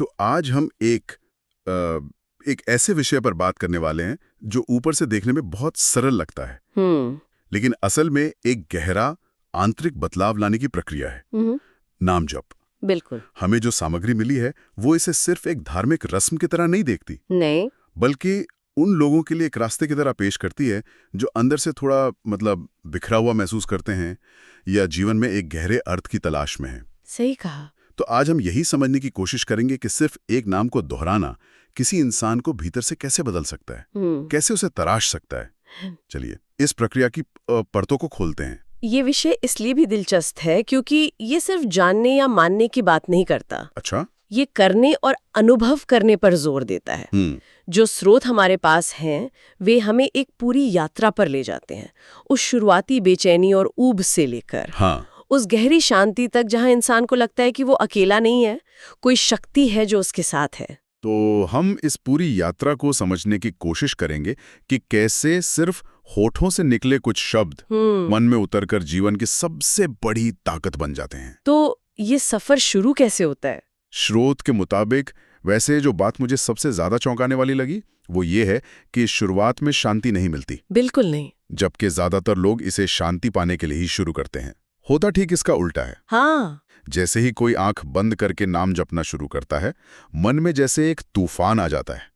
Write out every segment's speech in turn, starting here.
तो आज हम एक ऐसे विषय पर बात करने वाले हैं जो ऊपर से देखने में बहुत सरल लगता है, लेकिन असल में एक गहरा आंतरिक बदलाव लाने की प्रक्रिया है। नाम जप। बिल्कुल। हमें जो सामग्री मिली है वो इसे सिर्फ एक धार्मिक रस्म की तरह नहीं देखती, नहीं, बल्कि उन लोगों के लिए एक रास्ते की तरह पेश करती है जो अंदर से थोड़ा बिखरा हुआ महसूस करते हैं या जीवन में एक गहरे अर्थ की तलाश में हैं। सही कहा। तो आज हम यही समझने की कोशिश करेंगे कि सिर्फ एक नाम को दोहराना किसी इंसान को भीतर से कैसे बदल सकता है, कैसे उसे तराश सकता है। चलिए इस प्रक्रिया की परतों को खोलते हैं। ये विषय इसलिए भी दिलचस्प है क्योंकि ये सिर्फ जानने या मानने की बात नहीं करता। अच्छा। ये करने और अनुभव करने पर जोर देता है। जो स्रोत हमारे पास हैं वे हमें एक पूरी यात्रा पर ले जाते हैं, उस शुरुआती बेचैनी और ऊब से लेकर उस गहरी शांति तक जहां इंसान को लगता है कि वो अकेला नहीं है, कोई शक्ति है जो उसके साथ है। तो हम इस पूरी यात्रा को समझने की कोशिश करेंगे कि कैसे सिर्फ होठों से निकले कुछ शब्द मन में उतरकर जीवन की सबसे बड़ी ताकत बन जाते हैं। तो ये सफर शुरू कैसे होता है? स्रोत के मुताबिक वैसे जो बात मुझे सबसे ज्यादा चौंकाने वाली लगी वो ये है कि शुरुआत में शांति नहीं मिलती। बिल्कुल नहीं। जबकि ज्यादातर लोग इसे शांति पाने के लिए ही शुरू करते हैं। होता ठीक इसका उल्टा है। हाँ। जैसे ही कोई आंख बंद करके नाम जपना शुरू करता है, मन में जैसे एक तूफान आ जाता है।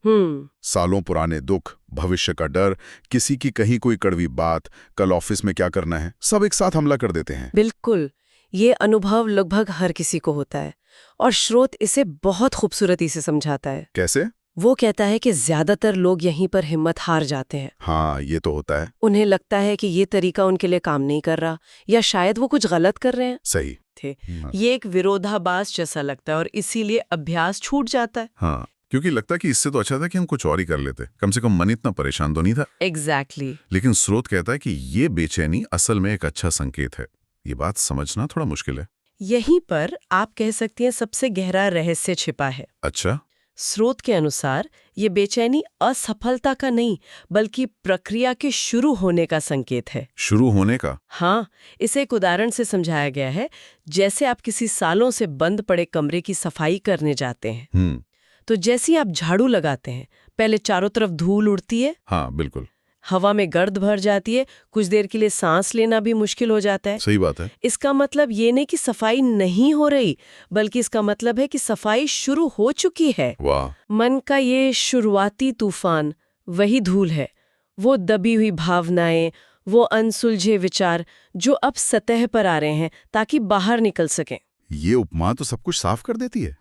सालों पुराने दुख, भविष्य का डर, किसी की कहीं कोई कड़वी बात, कल ऑफिस में क्या करना है, सब एक साथ हमला कर देते हैं। बिल्कुल। ये अनुभव लगभग हर किसी को होता है और स्रोत इसे बहुत खूबसूरती से समझाता है। कैसे? वो कहता है कि ज्यादातर लोग यहीं पर हिम्मत हार जाते हैं। हाँ, ये तो होता है। उन्हें लगता है कि ये तरीका उनके लिए काम नहीं कर रहा या शायद वो कुछ गलत कर रहे हैं। सही थे। ये एक विरोधाभास जैसा लगता है और इसीलिए अभ्यास छूट जाता है। हाँ, क्योंकि लगता कि इससे तो अच्छा था कि हम कुछ और ही कर लेते, कम से कम मन इतना परेशान तो नहीं था। Exactly. लेकिन स्रोत कहता है कि ये बेचैनी असल में एक अच्छा संकेत है। ये बात समझना थोड़ा मुश्किल है। यहीं पर आप कह सकती हैं सबसे गहरा रहस्य छिपा है। अच्छा। स्रोत के अनुसार ये बेचैनी असफलता का नहीं बल्कि प्रक्रिया के शुरू होने का संकेत है। शुरू होने का? हाँ, इसे एक उदाहरण से समझाया गया है। जैसे आप किसी सालों से बंद पड़े कमरे की सफाई करने जाते हैं, तो जैसे ही आप झाड़ू लगाते हैं, पहले चारों तरफ धूल उड़ती है। हाँ, बिल्कुल। हवा में गर्द भर जाती है, कुछ देर के लिए सांस लेना भी मुश्किल हो जाता है। सही बात है। इसका मतलब ये नहीं कि सफाई नहीं हो रही, बल्कि इसका मतलब है कि सफाई शुरू हो चुकी है। वाह। मन का ये शुरुआती तूफान वही धूल है, वो दबी हुई भावनाएं, वो अनसुलझे विचार जो अब सतह पर आ रहे हैं ताकि बाहर निकल सकें। ये उपमा तो सब कुछ साफ कर देती है।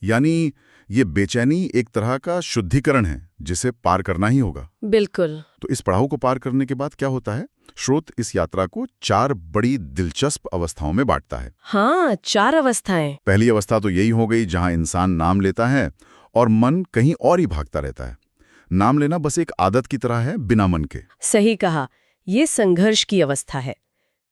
यानी ये बेचैनी एक तरह का शुद्धिकरण है जिसे पार करना ही होगा। बिल्कुल। तो इस पड़ाव को पार करने के बाद क्या होता है? स्रोत इस यात्रा को 4 बड़ी दिलचस्प अवस्थाओं में बांटता है। हाँ, 4 अवस्थाएं। पहली अवस्था तो यही हो गई जहां इंसान नाम लेता है और मन कहीं और ही भागता रहता है। नाम लेना बस एक आदत की तरह है, बिना मन के। सही कहा, ये संघर्ष की अवस्था है।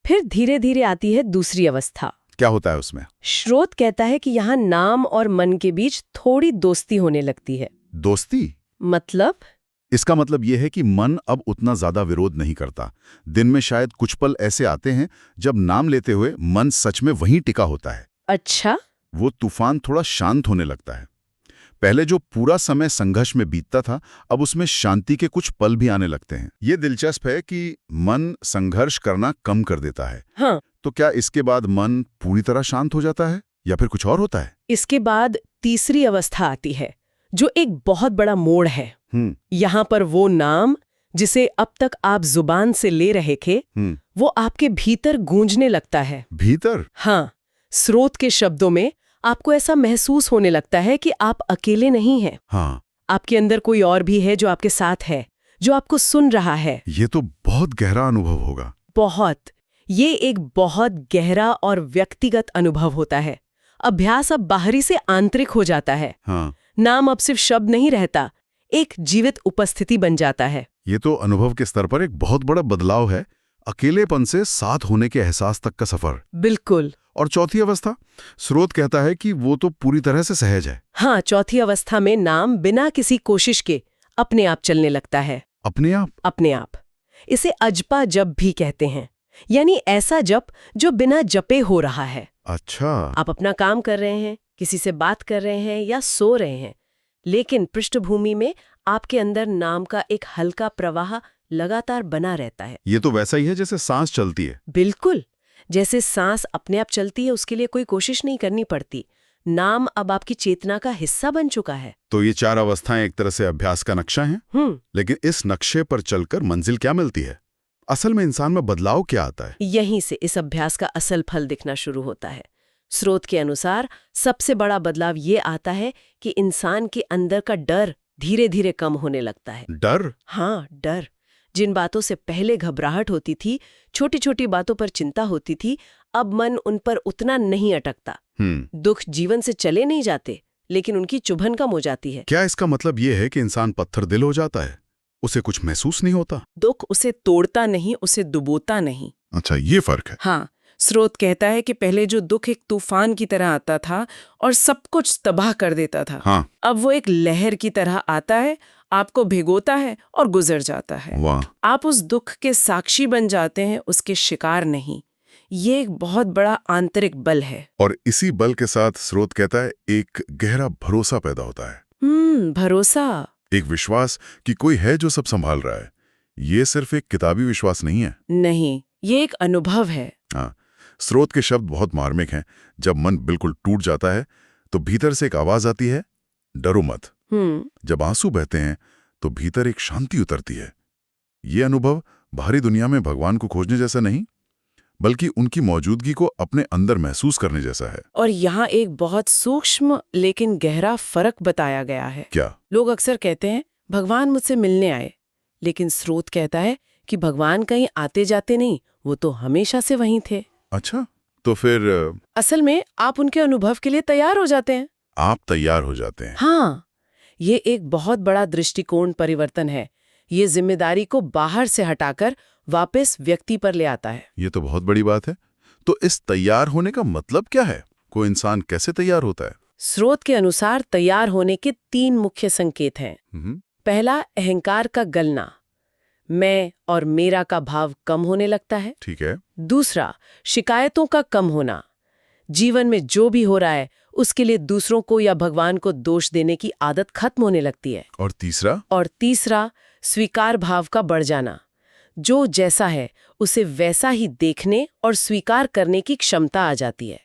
फिर धीरे धीरे आती है दूसरी अवस्था। क्या होता है उसमें? स्रोत कहता है कि यहाँ नाम और मन के बीच थोड़ी दोस्ती होने लगती है। दोस्ती? मतलब? इसका मतलब यह है कि मन अब उतना ज्यादा विरोध नहीं करता। दिन में शायद कुछ पल ऐसे आते हैं जब नाम लेते हुए मन सच में वहीं टिका होता है। अच्छा। वो तूफान थोड़ा शांत होने लगता है। पहले जो पूरा समय संघर्ष में बीतता था, अब उसमें शांति के कुछ पल भी आने लगते हैं। ये दिलचस्प है कि मन संघर्ष करना कम कर देता है। हाँ। तो क्या इसके बाद मन पूरी तरह शांत हो जाता है या फिर कुछ और होता है? इसके बाद तीसरी अवस्था आती है जो एक बहुत बड़ा मोड़ है। यहाँ पर वो नाम जिसे अब तक आप जुबान से ले रहे थे, वो आपके भीतर गूंजने लगता है। भीतर? हाँ। स्रोत के शब्दों में आपको ऐसा महसूस होने लगता है कि आप अकेले नहीं हैं। हाँ। आपके अंदर कोई और भी है जो आपके साथ है, जो आपको सुन रहा है। ये तो बहुत गहरा अनुभव होगा। बहुत। ये एक बहुत गहरा और व्यक्तिगत अनुभव होता है। अभ्यास अब बाहरी से आंतरिक हो जाता है। हाँ। नाम अब सिर्फ शब्द नहीं रहता, एक जीवित उपस्थिति बन जाता है। ये तो अनुभव के स्तर पर एक बहुत बड़ा बदलाव है, अकेलेपन से साथ होने के एहसास तक का सफर। बिल्कुल। और चौथी अवस्था? स्रोत कहता है कि वो तो पूरी तरह से सहज है। हाँ, चौथी अवस्था में नाम बिना किसी कोशिश के अपने आप चलने लगता है। अपने आप? अपने आप। इसे अजपा जप भी कहते हैं, यानी ऐसा जप जो बिना जपे हो रहा है। अच्छा। आप अपना काम कर रहे हैं, किसी से बात कर रहे हैं या सो रहे हैं, लेकिन पृष्ठभूमि में आपके अंदर नाम का एक हल्का प्रवाह लगातार बना रहता है। ये तो वैसा ही है जैसे सांस चलती है। बिल्कुल, जैसे सांस अपने आप चलती है, उसके लिए कोई कोशिश नहीं करनी पड़ती। नाम अब आपकी चेतना का हिस्सा बन चुका है। तो ये 4 अवस्थाएं एक तरह से अभ्यास का नक्शा हैं। लेकिन इस नक्शे पर चलकर मंजिल क्या मिलती है? असल में इंसान में बदलाव क्या आता है? यहीं से इस अभ्यास का असल फल दिखना शुरू होता है। स्रोत के अनुसार सबसे बड़ा बदलाव ये आता है कि इंसान के अंदर का डर धीरे धीरे कम होने लगता है। डर? हाँ, डर। जिन बातों से पहले घबराहट होती थी, छोटी छोटी बातों पर चिंता होती थी, अब मन उन पर उतना नहीं अटकता। दुख जीवन से चले नहीं जाते, लेकिन उनकी चुभन कम हो जाती है। क्या इसका मतलब ये है कि इंसान पत्थर दिल हो जाता है? उसे कुछ महसूस नहीं होता? दुख उसे तोड़ता नहीं, उसे डुबोता नहीं। अच्छा, ये फर्क है। हाँ, स्रोत कहता है कि पहले जो दुख एक तूफान की तरह आता था और सब कुछ तबाह कर देता था, हाँ। अब वो एक लहर की तरह आता है, आपको भिगोता है और गुजर जाता है। वाह। आप उस दुख के साक्षी बन जाते हैं, उसके शिकार नहीं। ये एक बहुत बड़ा आंतरिक बल है। और इसी बल के साथ स्रोत कहता है एक गहरा भरोसा पैदा होता है। भरोसा, एक विश्वास कि कोई है जो सब संभाल रहा है। ये सिर्फ एक किताबी विश्वास नहीं है। नहीं, ये एक अनुभव है। हाँ, स्रोत के शब्द बहुत मार्मिक हैं। जब मन बिल्कुल टूट जाता है तो भीतर से एक आवाज आती है, डरो मत। जब आंसू बहते हैं तो भीतर एक शांति उतरती है। ये अनुभव बाहरी दुनिया में भगवान को खोजने जैसा नहीं, बल्कि उनकी मौजूदगी को अपने अंदर महसूस करने जैसा है। और यहाँ एक बहुत सूक्ष्म लेकिन गहरा फर्क बताया गया है। क्या? लोग अक्सर कहते हैं भगवान मुझसे मिलने आए, लेकिन स्रोत कहता है कि भगवान कहीं आते जाते नहीं, वो तो हमेशा से वहीं थे। अच्छा, तो फिर असल में आप उनके अनुभव के लिए तैयार हो जाते हैं। आप तैयार हो जाते हैं। हाँ, ये एक बहुत बड़ा दृष्टिकोण परिवर्तन है। ये जिम्मेदारी को बाहर से हटाकर वापस व्यक्ति पर ले आता है। ये तो बहुत बड़ी बात है। तो इस तैयार होने का मतलब क्या है? कोई इंसान कैसे तैयार होता है? स्रोत के अनुसार तैयार होने के 3 मुख्य संकेत हैं। पहला, अहंकार का गलना, मैं और मेरा का भाव कम होने लगता है। ठीक है। दूसरा, शिकायतों का कम होना, जीवन में जो भी हो रहा है उसके लिए दूसरों को या भगवान को दोष देने की आदत खत्म होने लगती है। और तीसरा, स्वीकार भाव का बढ़ जाना, जो जैसा है उसे वैसा ही देखने और स्वीकार करने की क्षमता आ जाती है।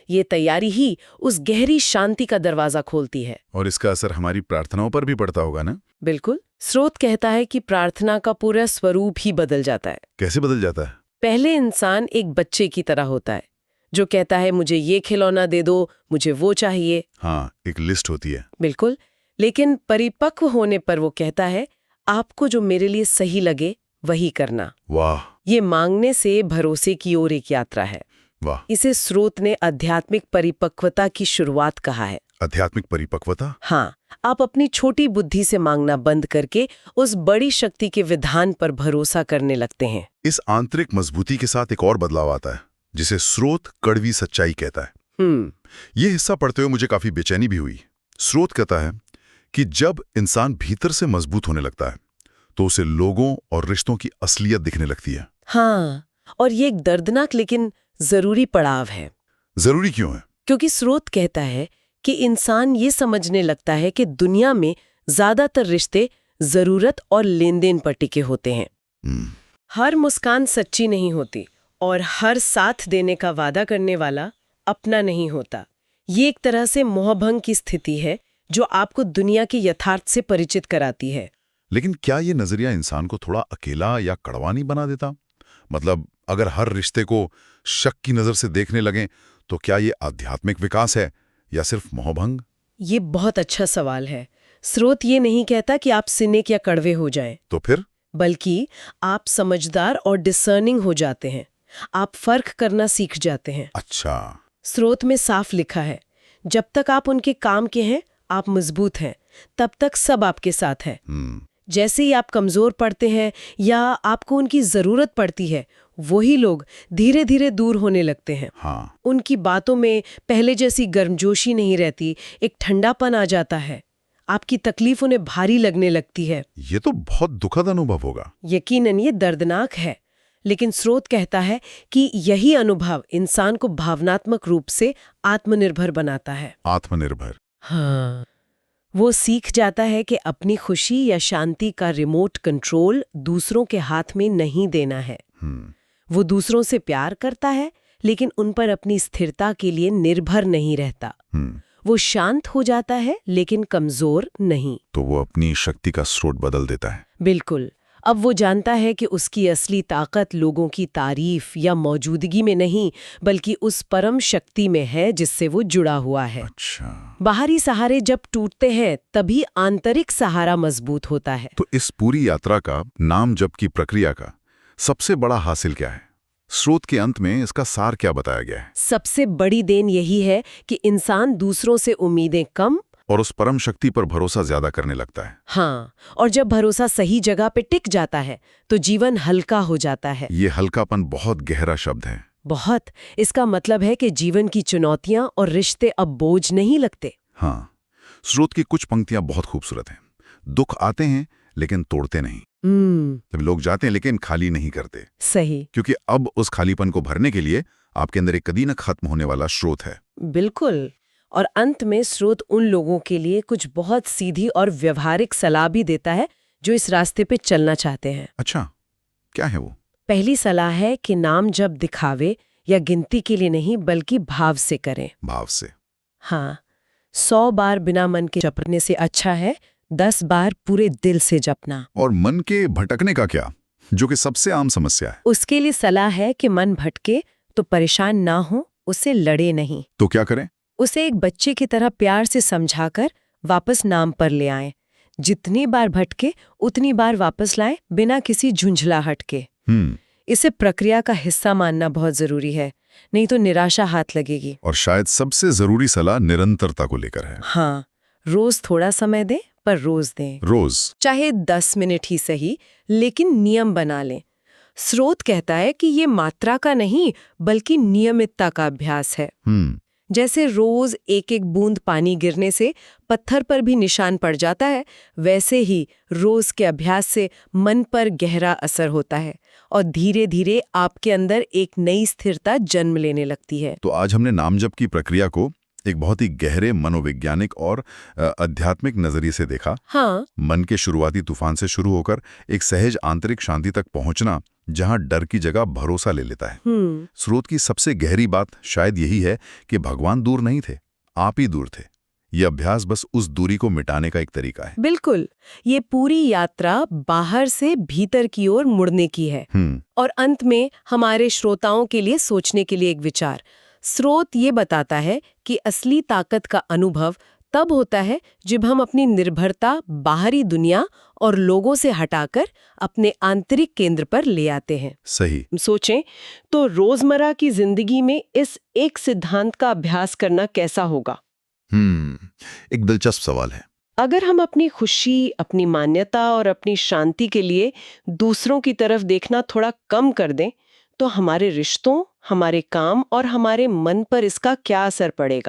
ये तैयारी ही उस गहरी शांति का दरवाजा खोलती है। और इसका असर हमारी प्रार्थनाओं पर भी पड़ता होगा ना? बिल्कुल। स्रोत कहता है कि प्रार्थना का पूरा स्वरूप ही बदल जाता है। कैसे बदल जाता है? पहले इंसान एक बच्चे की तरह होता है जो कहता है मुझे ये खिलौना दे दो, मुझे वो चाहिए। हाँ, एक लिस्ट होती है। बिल्कुल। लेकिन परिपक्व होने पर वो कहता है आपको जो मेरे लिए सही लगे वही करना। वाह। ये मांगने से भरोसे की ओर एक यात्रा है। वाह। इसे स्रोत ने आध्यात्मिक परिपक्वता की शुरुआत कहा है। आध्यात्मिक परिपक्वता? हाँ, आप अपनी छोटी बुद्धि से मांगना बंद करके उस बड़ी शक्ति के विधान पर भरोसा करने लगते हैं। इस आंतरिक मजबूती के साथ एक और बदलाव आता है जिसे स्रोत कड़वी सच्चाई कहता है। ये हिस्सा पढ़ते हुए मुझे काफी बेचैनी भी हुई। स्रोत कहता है कि जब इंसान भीतर से मजबूत होने लगता है तो उसे लोगों और रिश्तों की असलियत दिखने लगती है। हाँ, और ये एक दर्दनाक लेकिन जरूरी पड़ाव है। जरूरी क्यों है? क्योंकि स्रोत कहता है कि इंसान ये समझने लगता है कि दुनिया में ज्यादातर रिश्ते जरूरत और लेन-देन पर टिके होते हैं। हर मुस्कान सच्ची नहीं होती और हर साथ देने का वादा करने वाला अपना नहीं होता। ये एक तरह से मोहभंग की स्थिति है जो आपको दुनिया के यथार्थ से परिचित कराती है। लेकिन क्या ये नजरिया इंसान को थोड़ा अकेला या कड़वा नहीं बना देता? मतलब अगर हर रिश्ते को शक की नजर से देखने लगें तो क्या ये आध्यात्मिक विकास है या सिर्फ मोहभंग? ये बहुत अच्छा सवाल है। स्रोत ये नहीं कहता कि आप सिनिक या कड़वे हो जाएं। तो फिर? बल्कि आप समझदार और डिसर्निंग हो जाते हैं। आप फर्क करना सीख जाते हैं। अच्छा। स्रोत में साफ लिखा है, जब तक आप उनके काम के हैं, आप मजबूत हैं, तब तक सब आपके साथ है। जैसे ही आप कमजोर पड़ते हैं या आपको उनकी जरूरत पड़ती है, वही लोग धीरे धीरे दूर होने लगते हैं। हाँ। उनकी बातों में पहले जैसी गर्मजोशी नहीं रहती, एक ठंडापन आ जाता है। आपकी तकलीफ उन्हें भारी लगने लगती है। ये तो बहुत दुखद अनुभव होगा। यकीनन ये दर्दनाक है, लेकिन स्रोत कहता है कि यही अनुभव इंसान को भावनात्मक रूप से आत्मनिर्भर बनाता है। आत्मनिर्भर। हाँ, वो सीख जाता है कि अपनी खुशी या शांति का रिमोट कंट्रोल दूसरों के हाथ में नहीं देना है। वो दूसरों से प्यार करता है, लेकिन उन पर अपनी स्थिरता के लिए निर्भर नहीं रहता। वो शांत हो जाता है, लेकिन कमजोर नहीं। तो वो अपनी शक्ति का स्रोत बदल देता है। बिल्कुल। अब वो जानता है कि उसकी असली ताकत लोगों की तारीफ या मौजूदगी में नहीं, बल्कि उस परम शक्ति में है जिससे वो जुड़ा हुआ है। अच्छा। बाहरी सहारे जब टूटते हैं, तभी आंतरिक सहारा मजबूत होता है। तो इस पूरी यात्रा का, नाम जप की प्रक्रिया का सबसे बड़ा हासिल क्या है? स्रोत के अंत में इसका सार क्या बताया गया है? सबसे बड़ी देन यही है कि इंसान दूसरों से उम्मीदें कम और उस परम शक्ति पर भरोसा ज्यादा करने लगता है। हाँ, और जब भरोसा सही जगह पे टिक जाता है तो जीवन हल्का हो जाता है। ये हल्कापन बहुत गहरा शब्द है। बहुत। इसका मतलब है कि जीवन की चुनौतियां और रिश्ते अब बोझ नहीं लगते। हाँ, स्रोत की कुछ पंक्तियां बहुत खूबसूरत हैं। दुख आते हैं लेकिन तोड़ते नहीं। तब लोग जाते हैं लेकिन खाली नहीं करते। सही। क्योंकि अब उस खालीपन को भरने के लिए आपके अंदर एक कभी न खत्म होने वाला स्रोत है। बिल्कुल। और अंत में स्रोत उन लोगों के लिए कुछ बहुत सीधी और व्यवहारिक सलाह भी देता है जो इस रास्ते पे चलना चाहते हैं। अच्छा, क्या है वो? पहली सलाह है कि नाम जब दिखावे या गिनती के लिए नहीं, बल्कि भाव से करें। भाव से। हाँ, 100 बार बिना मन के जपने से अच्छा है 10 बार पूरे दिल से जपना। और मन के भटकने का क्या, जो कि सबसे आम समस्या है? उसके लिए सलाह है कि मन भटके तो परेशान ना हो, उससे लड़े नहीं। तो क्या करें? उसे एक बच्चे की तरह प्यार से समझाकर वापस नाम पर ले आएं। जितनी बार भटके उतनी बार वापस लाएं, बिना किसी झुंझलाहट के। इसे प्रक्रिया का हिस्सा मानना बहुत जरूरी है, नहीं तो निराशा हाथ लगेगी। और शायद सबसे जरूरी सलाह निरंतरता को लेकर है। हाँ, रोज थोड़ा समय दें, पर रोज दें। रोज, चाहे 10 मिनट ही सही, लेकिन नियम बना लें। स्रोत कहता है कि ये मात्रा का नहीं, बल्कि नियमितता का अभ्यास है। जैसे रोज एक एक बूंद पानी गिरने से पत्थर पर भी निशान पड़ जाता है, वैसे ही रोज के अभ्यास से मन पर गहरा असर होता है और धीरे धीरे आपके अंदर एक नई स्थिरता जन्म लेने लगती है। तो आज हमने नाम जप की प्रक्रिया को एक बहुत ही गहरे मनोवैज्ञानिक और आध्यात्मिक नजरिए से देखा। हाँ, मन के शुरुआती तूफान से शुरू होकर एक सहज आंतरिक शांति तक पहुंचना, जहां डर की जगह भरोसा ले लेता है। स्रोत की सबसे गहरी बात शायद यही है कि भगवान दूर नहीं थे, आप ही दूर थे। ये अभ्यास बस उस दूरी को मिटाने का एक तरीका है। बिल्कुल। ये पूरी यात्रा बाहर से भीतर की ओर मुड़ने की है। और अंत में हमारे श्रोताओं के लिए सोचने के लिए एक विचार। स्रोत ये बताता है कि असली ताकत का अनुभव तब होता है जब हम अपनी निर्भरता बाहरी दुनिया और लोगों से हटाकर अपने आंतरिक केंद्र पर ले आते हैं। सही। सोचें तो रोजमर्रा की जिंदगी में इस एक सिद्धांत का अभ्यास करना कैसा होगा? एक दिलचस्प सवाल है। अगर हम अपनी खुशी, अपनी मान्यता और अपनी शांति के लिए दूसरों की तरफ देखना थोड़ा कम कर दें, तो हमारे रिश्तों, हमारे काम और हमारे मन पर इसका क्या असर पड़ेगा?